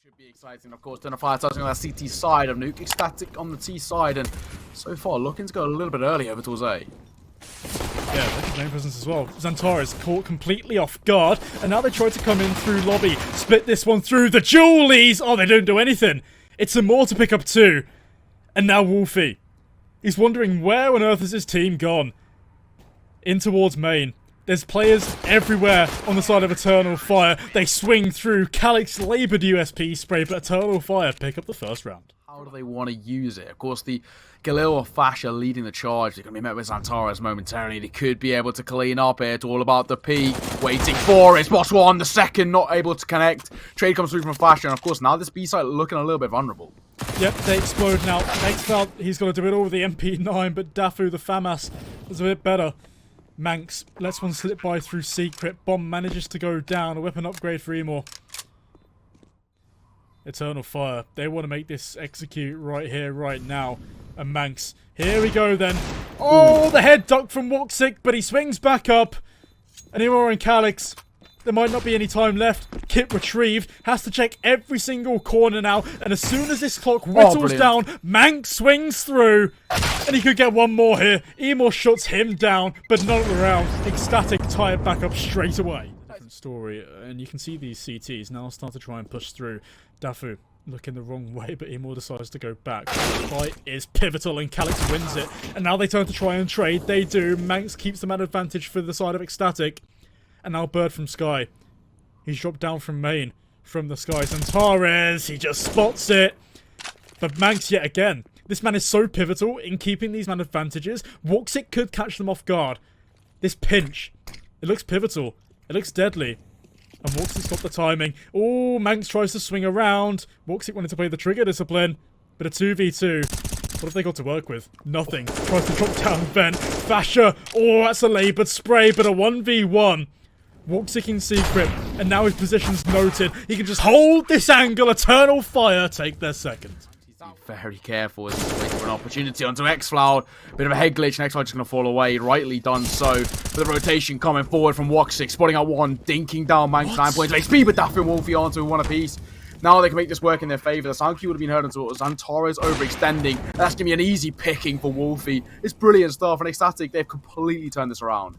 Should be exciting, of course. Fire touching on that CT side of Nuke. ECSTATIC on the T side, and so far looking to go a little bit early over towards A. Yeah, look at main presence as well. xantares caught completely off guard, and now they try to come in through lobby. Split this one through the Julies! Oh, they don't do anything. It's a more to pick up two. And now Wolfie. He's wondering where on earth is his team gone. In towards main. There's players everywhere on the side of Eternal Fire. They swing through. Calix laboured USP spray, but Eternal Fire pick up the first round. How do they want to use it? Of course, the Galil or Fash are leading the charge. They're going to be met with xantares momentarily. They could be able to clean up it. All about the peak. Waiting for it. Boss one, the second, not able to connect. Trade comes through from Fash, and of course, now this B side looking a little bit vulnerable. Yep, they explode now. Xval, he's got to do it all with the MP9, but Dafu, the FAMAS, is a bit better. Manx lets one slip by through secret. Bomb manages to go down. A weapon upgrade for Emor. Eternal Fire. They want to make this execute right here, right now. And Manx. Here we go then. Oh, the head duck from Woxic, but he swings back up. And Emor and Calix. There might not be any time left. Kit retrieved. Has to check every single corner now. And as soon as this clock whittles down, Manx swings through. And he could get one more here. Emor shuts him down, but not around. ECSTATIC tie it back up straight away. Different story. And you can see these CTs now start to try and push through. Dafu looking the wrong way, but Emor decides to go back. The fight is pivotal and Calix wins it. And now they turn to try and trade. They do. Manx keeps them at advantage for the side of ECSTATIC. And now Bird from Sky. He's dropped down from main. From the Sky. xantares, he just spots it. But Manx yet again. This man is so pivotal in keeping these man advantages. Woxic could catch them off guard. This pinch. It looks pivotal. It looks deadly. And Woxic's got the timing. Oh, Manx tries to swing around. Woxic wanted to play the trigger discipline. But a 2v2. What have they got to work with? Nothing. Tries to drop down vent. Basher. Oh, that's a laboured spray, but a 1v1. Woxic in secret, and now his position's noted. He can just hold this angle. Eternal Fire take their second. He's very careful as he's waiting for an opportunity onto xFloud. Bit of a head glitch, and xFloud just going to fall away. Rightly done so. With the rotation coming forward from Woxic, spotting out one, dinking down Manx 9 points of HP, but Daffy and Wolfie onto one apiece. Now they can make this work in their favour. The sound cue would have been heard until xantares overextending. That's going to be an easy picking for Wolfie. It's brilliant stuff, and ECSTATIC, they've completely turned this around.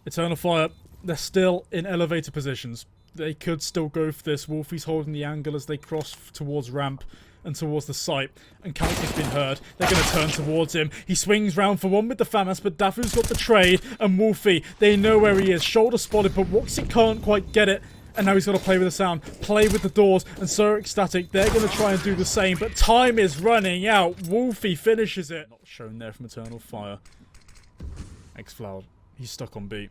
Eternal Fire. They're still in elevator positions. They could still go for this. Wolfie's holding the angle as they cross towards ramp and towards the site. And Calix has been heard. They're going to turn towards him. He swings round for one with the FAMAS, but Dafu's got the trade. And Wolfie, they know where he is. Shoulder spotted, but Woxic can't quite get it. And now he's got to play with the sound, play with the doors, and so ECSTATIC, they're going to try and do the same. But time is running out. Wolfie finishes it. Not shown there from Eternal Fire. xFloud, he's stuck on B.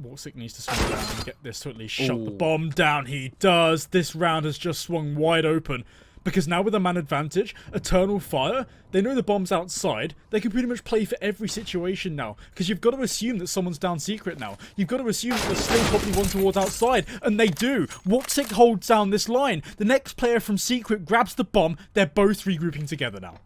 Woxic needs to swing around and get this to at least shut the bomb down. He does. This round has just swung wide open. Because now with a man advantage, Eternal Fire, they know the bomb's outside. They can pretty much play for every situation now. Because you've got to assume that someone's down secret now. You've got to assume that there's still probably one towards outside. And they do. Woxic holds down this line. The next player from secret grabs the bomb. They're both regrouping together now.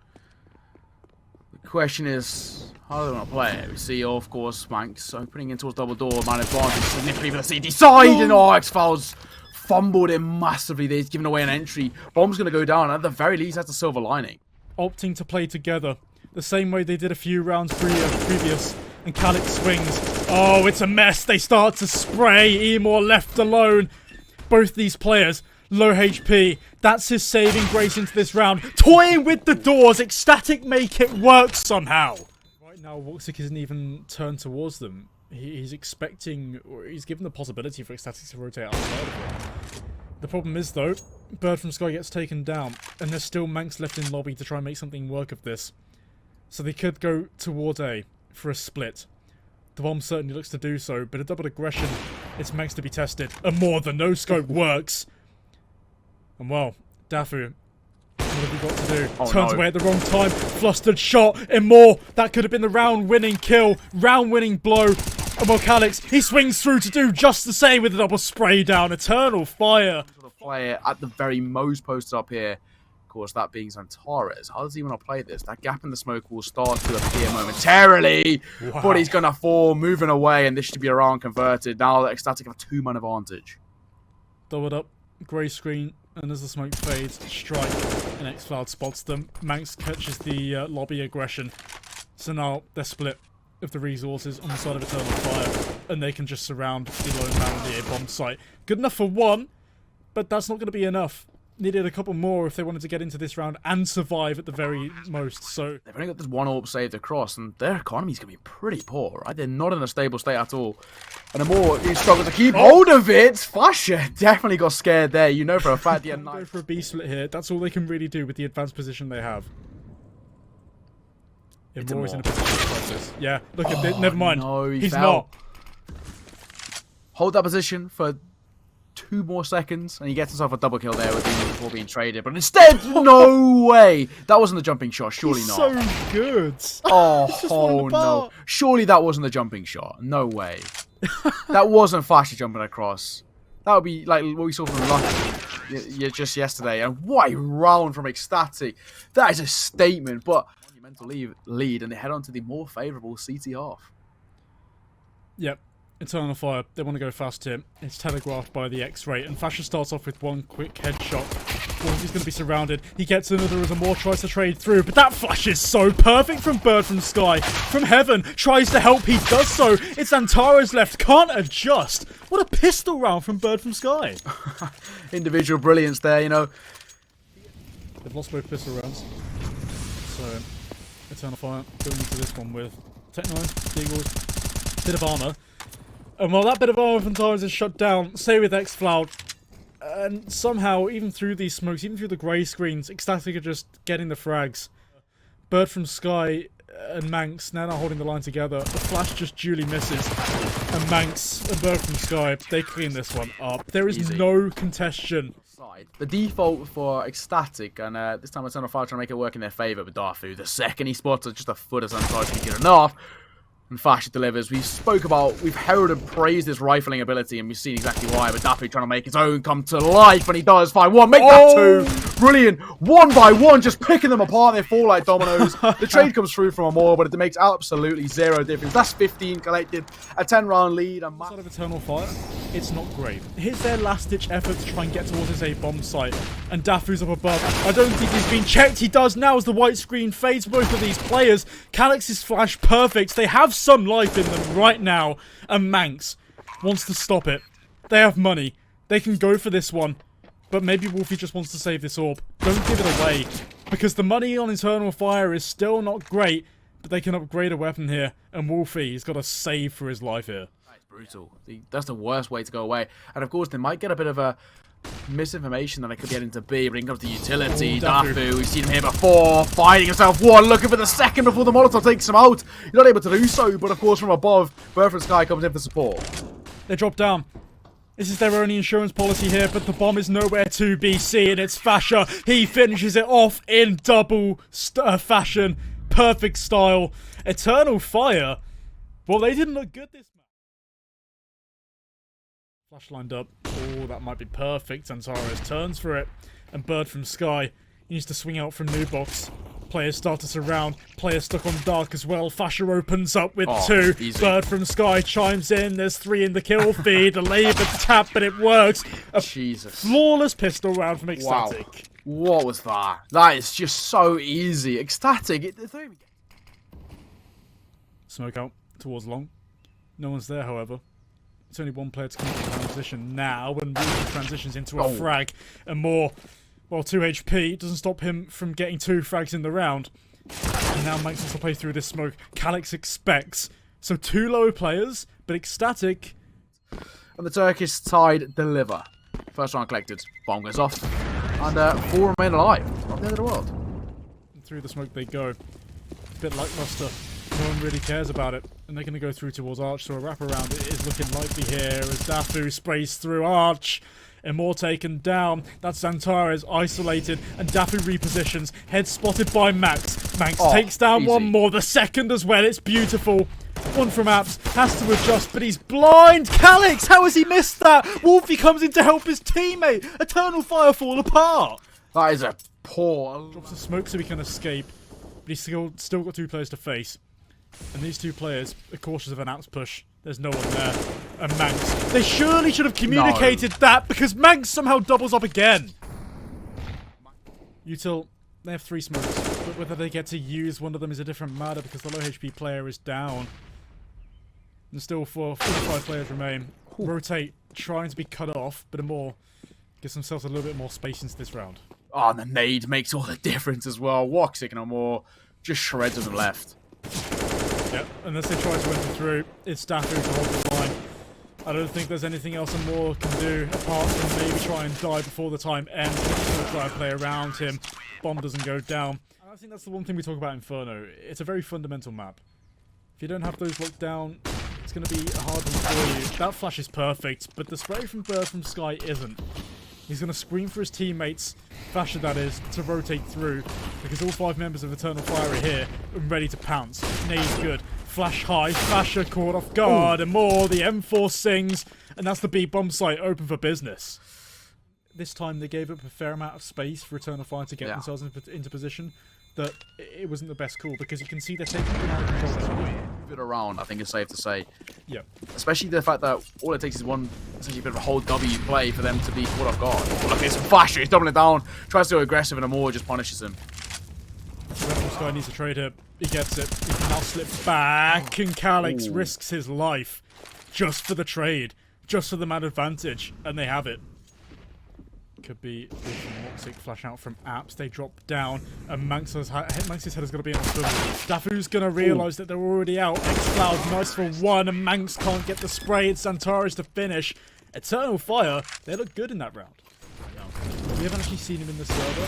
The question is, how do they want to play it? We see, of course, Manx opening in towards double door. Man advantage significantly for the CT side. And xFloud's fumbled it massively. They've given away an entry. Bomb's going to go down. At the very least, that's a silver lining. Opting to play together. The same way they did a few rounds previous. And Calix swings. Oh, it's a mess. They start to spray. Emor left alone. Both these players, low HP. That's his saving grace into this round. Toying with the doors. ECSTATIC make it work somehow. Right now, Woxic isn't even turned towards them. He's expecting, or he's given the possibility for ECSTATIC to rotate outside of it. The problem is, though, Bird from Sky gets taken down, and there's still Manx left in lobby to try and make something work of this. So they could go towards A for a split. The bomb certainly looks to do so, but a double aggression, it's Manx to be tested. And more, the no-scope works. And well, Dafu, what have you got to do? Turns away at the wrong time. Flustered shot. And more. That could have been the round-winning kill. Round-winning blow. And well, Calix, he swings through to do just the same with a double spray down. Eternal Fire. Player at the very most posted up here. Of course, that being xantares. How does he want to play this? That gap in the smoke will start to appear momentarily. Wow. But he's going to fall, moving away, and this should be a round converted. Now that ECSTATIC have a 2-man advantage. Doubled up. Grey screen. And as the smoke fades, strike, and xCloud spots them. Manx catches the lobby aggression. So now they're split of the resources on the side of Eternal Fire, and they can just surround the lone man on the A-bomb site. Good enough for one, but that's not going to be enough. Needed a couple more if they wanted to get into this round and survive at the very most. So they've only got this one orb saved across, and their economy's going to be pretty poor, right? They're not in a stable state at all. And the more you struggle to keep hold of it, Flasher definitely got scared there. You know for a fact the go for a B split here. That's all they can really do with the advanced position they have. If Moore is in a position like this. Yeah, look at it. Never mind. No, he's fell. not. Hold that position for 2 more seconds, and he gets himself a double kill there before being traded. But instead, no way! That wasn't a jumping shot. Surely He's not. So good. Oh no! Surely that wasn't a jumping shot. No way. That wasn't Flashy jumping across. That would be like what we saw from Lucky just yesterday. And what a round from ECSTATIC. That is a statement. But monumental lead, and they head on to the more favourable CT half. Yep. Eternal Fire, they want to go fast here. It's telegraphed by the X-ray, and Fasher starts off with one quick headshot. He's going to be surrounded. He gets another as a Moore tries to trade through, but that flash is so perfect from Bird from Sky. From Heaven, tries to help, he does so. It's Xantares left, can't adjust. What a pistol round from Bird from Sky. Individual brilliance there, you know. They've lost both pistol rounds. So, Eternal Fire going into this one with Tech 9, Deagles, bit of armour. And while that bit of armor from Xantares is shut down, say with xCloud, and somehow, even through these smokes, even through the grey screens, ECSTATIC are just getting the frags. Bird from Sky and Manx now holding the line together. The flash just duly misses. And Manx and Bird from Sky, they clean this one up. There is no contestation. The default for ECSTATIC, and this time Eternal Fire trying to make it work in their favour with Darfu. The second he spots just a foot of Xantares can get enough. And Flash delivers. We've heralded praised his rifling ability, and we've seen exactly why. But Daffy trying to make his own come to life, and he does find one. Make that 2. Brilliant. 1 by 1, just picking them apart. They fall like dominoes. The trade comes through from a Moore, but it makes absolutely 0 difference. That's 15 collected. A 10-round lead. And outside of Eternal Fire, it's not great. Here's their last-ditch effort to try and get towards his A-bomb site. And Dafu's up above. I don't think he's been checked. He does now as the white screen fades both of these players. Calix's flash perfect. They have some life in them right now, and Manx wants to stop it. They have money. They can go for this one, but maybe Wolfie just wants to save this orb. Don't give it away, because the money on Eternal Fire is still not great, but they can upgrade a weapon here, and Wolfie's got to save for his life here. That's brutal. That's the worst way to go away. And of course, they might get a bit of a misinformation that I could get into B, but it comes to utility. Dafu, we've seen him here before, finding himself one, looking for the second before the Molotov takes him out. He's not able to do so, but of course from above, Bird from Sky comes in for support. They drop down. This is their only insurance policy here, but the bomb is nowhere to be seen. It's Fasher. He finishes it off in double fashion. Perfect style. Eternal Fire. Well, they didn't look good this match. Flash lined up. Oh, that might be perfect. Xantares turns for it. And Bird from Sky needs to swing out from new box. Players start to surround. Players stuck on dark as well. Fasher opens up with 2. Easy. Bird from Sky chimes in. There's 3 in the kill feed. A labour tap, but it works. A flawless pistol round from ECSTATIC. Wow. What was that? That is just so easy. ECSTATIC. Smoke out towards long. No one's there, however. It's only one player to come into transition now, when Wolfie transitions into a frag and more. Well, 2 HP doesn't stop him from getting 2 frags in the round. And now Manx wants to play through this smoke. Calix expects. So 2 lower players, but ECSTATIC. And the Turkish side deliver. First round collected. Bomb goes off. And 4 remain alive. Not the end of the world. And through the smoke they go. A bit lackluster. No one really cares about it. And they're going to go through towards Arch, so a wraparound is looking likely here as Dafu sprays through Arch. And more taken down. That's Xantares isolated, and Dafu repositions. Head spotted by Max. Manx takes down one more. The second as well. It's beautiful. One from Apps. Has to adjust, but he's blind. Calix, how has he missed that? Wolfie comes in to help his teammate. Eternal Fire fall apart. That is a poor. Drops the smoke so he can escape, but he's still got 2 players to face. And these 2 players are cautious of an Apps push. There's no one there. And Manx. They surely should have communicated that, because Manx somehow doubles up again. Util, they have 3 smokes, but whether they get to use one of them is a different matter because the low HP player is down. And still 45 players remain. Rotate, trying to be cut off, but gives themselves a little bit more space into this round. Oh, and the nade makes all the difference as well. Woxic no more, just shreds them left. Yep, unless they try to enter through, it's Dafu to hold the line. I don't think there's anything else a more can do apart from maybe try and die before the time ends. Try and play around him. Bomb doesn't go down. I think that's the one thing we talk about Inferno. It's a very fundamental map. If you don't have those locked down, it's going to be a hard one for you. That flash is perfect, but the spray from Bird from Sky isn't. He's going to scream for his teammates, Fasher that is, to rotate through, because all 5 members of Eternal Fire are here and ready to pounce. Nade's good. Flash high, Fasher caught off guard, and more. The M4 sings, and that's the B bomb site open for business. This time they gave up a fair amount of space for Eternal Fire to get themselves into position. That it wasn't the best call because you can see they're taking it out of control. Bit around, I think it's safe to say. Yep. Especially the fact that all it takes is one, essentially a bit of a whole W play for them to be caught off guard. Look, it's Fasher, he's doubling it down, tries to go aggressive, and Amor just punishes him. Sky needs to trade it. He gets it. He can now slip back, and Calix risks his life just for the trade, just for the man advantage, and they have it. Could be Woxic flash out from Apps. They drop down, and Manx's head is going to be on the Dafu's going to realise that they're already out. xCloud, nice for 1, and Manx can't get the spray. It's xantares to finish. Eternal Fire, they look good in that round. We haven't actually seen him in the server.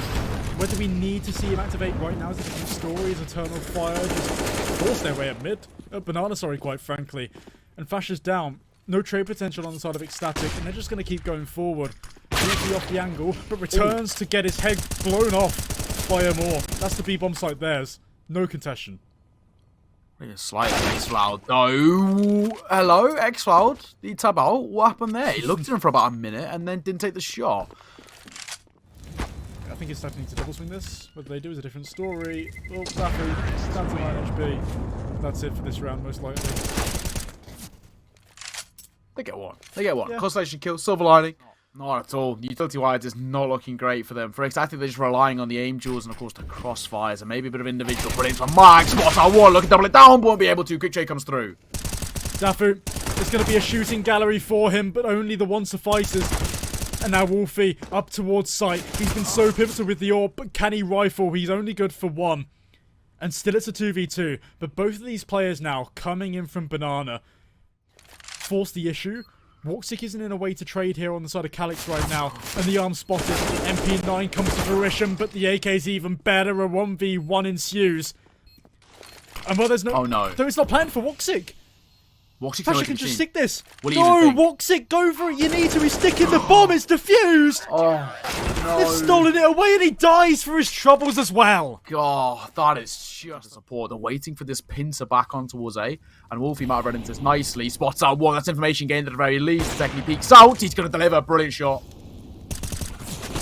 Whether we need to see him activate right now is a different story. Is Eternal Fire just force their way at mid? Banana, sorry, quite frankly. And Fasher's down. No trade potential on the side of ECSTATIC, and they're just going to keep going forward. Briefly off the angle, but returns to get his head blown off by Amor. That's the B-bomb site theirs. No contestation. Slight xCloud though. Hello, xCloud. Did he tab out? What happened there? He looked at him for about a minute and then didn't take the shot. I think it's starting to double swing this. What they do is a different story. Oh, Dafu stands on 9 HP. That's it for this round, most likely. They get one. They get one. Yeah. Constellation kill, silver lining. Not at all. Utility-wise, is not looking great for them. For ECSTATIC, they're just relying on the aim jewels and, of course, the crossfires and maybe a bit of individual brilliance from Max. Spots our one. Look at double it down. Won't be able to. Quick trade comes through. Dafu, there's going to be a shooting gallery for him, but only the one suffices. And now Wolfie up towards sight. He's been so pivotal with the AWP, but can he rifle? He's only good for 1. And still it's a 2v2. But both of these players now coming in from Banana force the issue. Woxic isn't in a way to trade here on the side of Calix right now, and the arm spotted. MP9 comes to fruition, but the AK's even better. A 1v1 ensues. And well, there's no... Oh no. Though it's not planned for Woxic. Fasher can just stick this. What do you No, even think? Woxic, go for it. You need to. He's sticking the bomb. It's defused. Oh, no. They've stolen it away, and he dies for his troubles as well. God, that is just support. They're waiting for this pincer back on towards A. And Wolfie might have read into this nicely. Spots out one. That's information gained at the very least. Technically peeks out. He's going to deliver a brilliant shot.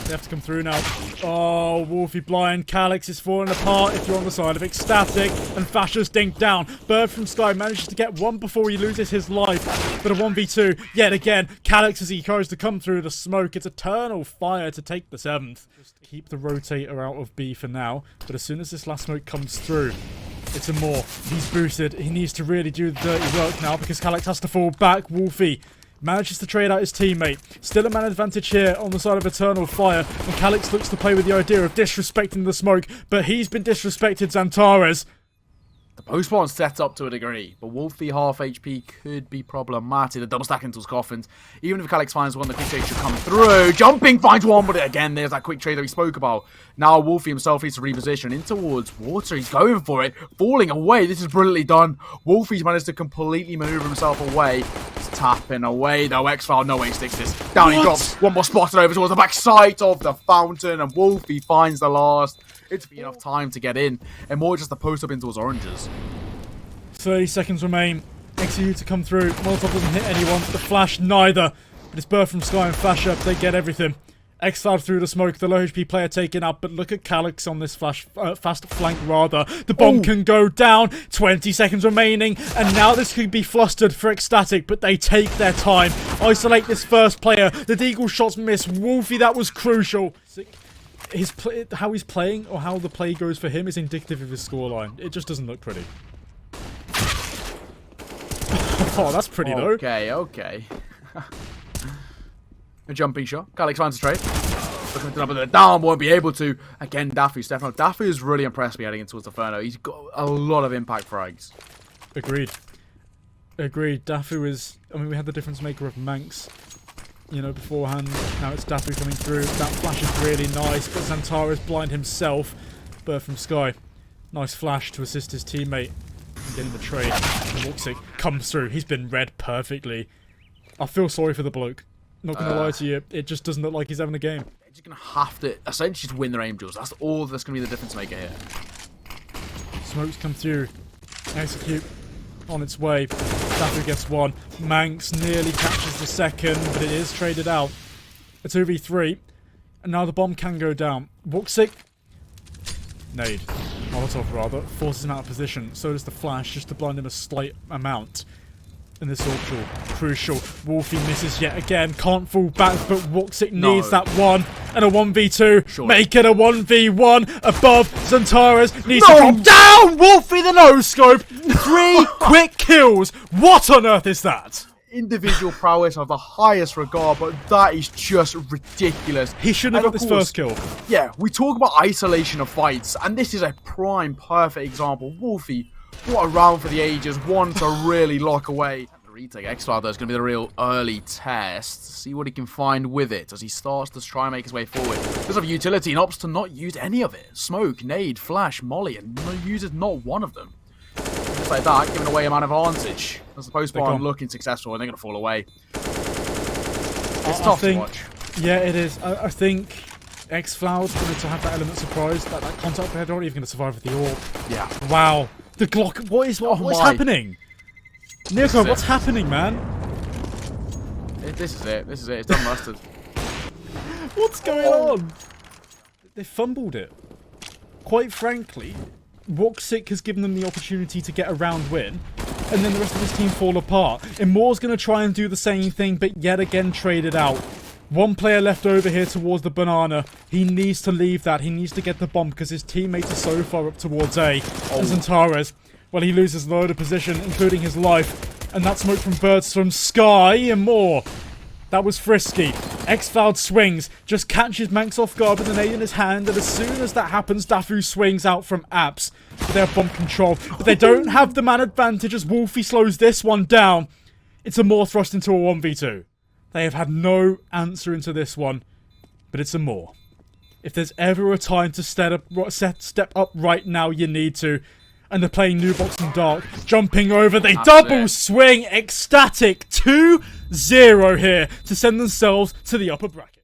They have to come through now. Oh, Wolfie blind. Calix is falling apart if you're on the side of ECSTATIC. And Fasher's dinked down. Bird from Sky manages to get 1 before he loses his life. But a 1v2 yet again. Calix as he tries to come through the smoke. It's Eternal Fire to take the 7th. Just keep the rotator out of B for now. But as soon as this last smoke comes through, it's Amor. He's boosted. He needs to really do the dirty work now because Calix has to fall back. Wolfie manages to trade out his teammate. Still a man advantage here on the side of Eternal Fire. And Calix looks to play with the idea of disrespecting the smoke. But he's been disrespected, xantares. The post-spawn's set up to a degree, but Wolfie half HP could be problematic. The double stack into his coffins. Even if Calix finds one, the quick trade should come through. Jumping finds one, but again, there's that quick trade that we spoke about. Now Wolfie himself needs to reposition in towards water. He's going for it, falling away. This is brilliantly done. Wolfie's managed to completely maneuver himself away. He's tapping away though. xFloud, no way he sticks this. Down he drops. One more spotted over towards the back side of the fountain, and Wolfie finds the last. It's been enough time to get in, and more just the post up into his oranges. 30 seconds remain. XU to come through. Molotov doesn't hit anyone. The flash, neither. But it's Bird from Sky and Fasher. They get everything. xCloud through the smoke. The low HP player taken up. But look at Calix on this fast flank, rather. The bomb can go down. 20 seconds remaining. And now this could be flustered for ECSTATIC. But they take their time. Isolate this first player. The deagle shots miss. Wolfie, that was crucial. how he's playing or how the play goes for him is indicative of his scoreline. It just doesn't look pretty. Oh, that's pretty though. Okay. A jumping shot. Calyx finds a trade. Looking to the down, won't be able to. Again, Daffy stepping up. Daffy has really impressed me heading in towards the Inferno. He's got a lot of impact frags. Agreed. Daffy was... I mean, we had the difference maker of Manx, you know, beforehand. Now it's Daffy coming through. That flash is really nice, but Xantares blind himself. Bird from Sky. Nice flash to assist his teammate in getting the trade. Woxic comes through. He's been read perfectly. I feel sorry for the bloke. Not gonna lie to you, it just doesn't look like he's having a game. They're just gonna have to essentially just win their aim duels. That's all that's gonna be the difference maker here. Smokes come through. Execute on its way. Daffy gets one. Manx nearly catches the second, but it is traded out. A 2v3. And now the bomb can go down. Woxic. Nade. Molotov rather. Forces him out of position. So does the flash, just to blind him a slight amount. And this is crucial. Wolfie misses yet again. Can't fall back, but Woxic needs that one. And a 1v2. Sure. Make it a 1v1. Above. Xantares needs to come down. Wolfie the no-scope. 3 quick kills. What on earth is that? Individual prowess of the highest regard, but that is just ridiculous. He shouldn't have got this first kill. Yeah, we talk about isolation of fights, and this is a prime, perfect example. Wolfie, what a round for the ages, one to really lock away. The retake xCloud, though, is going to be the real early test. See what he can find with it as he starts to try and make his way forward. Does have utility and opts to not use any of it. Smoke, nade, flash, molly, and uses not one of them. Just like that, giving away a man advantage. As the post-spawn looking successful, and they're going to fall away. It's tough to watch. Yeah, it is. I think xCloud's going to have that element of surprise. That contact, they're not even going to survive with the orb. Yeah. Wow. The Glock. What is happening? Niko, what's happening, man? This is it. It's done mustard. What's going on? They fumbled it. Quite frankly, Woxic has given them the opportunity to get a round win, and then the rest of his team fall apart. And Moore's going to try and do the same thing, but yet again trade it out. One player left over here towards the banana. He needs to leave that. He needs to get the bomb because his teammates are so far up towards A. And Xantares, well, he loses a load of position, including his life. And that smoke from birds from Sky and more. That was frisky. xCloud swings, just catches Manx off guard with an nade in his hand, and as soon as that happens, Dafu swings out from apps. But they have bomb control. But they don't have the man advantage as Wolfie slows this one down. It's a more thrust into a 1v2. They have had no answer into this one, but it's a more. If there's ever a time to step up right now, you need to. And they're playing New Box and Dark. Jumping over, they double swing. ECSTATIC 2-0 here to send themselves to the upper bracket.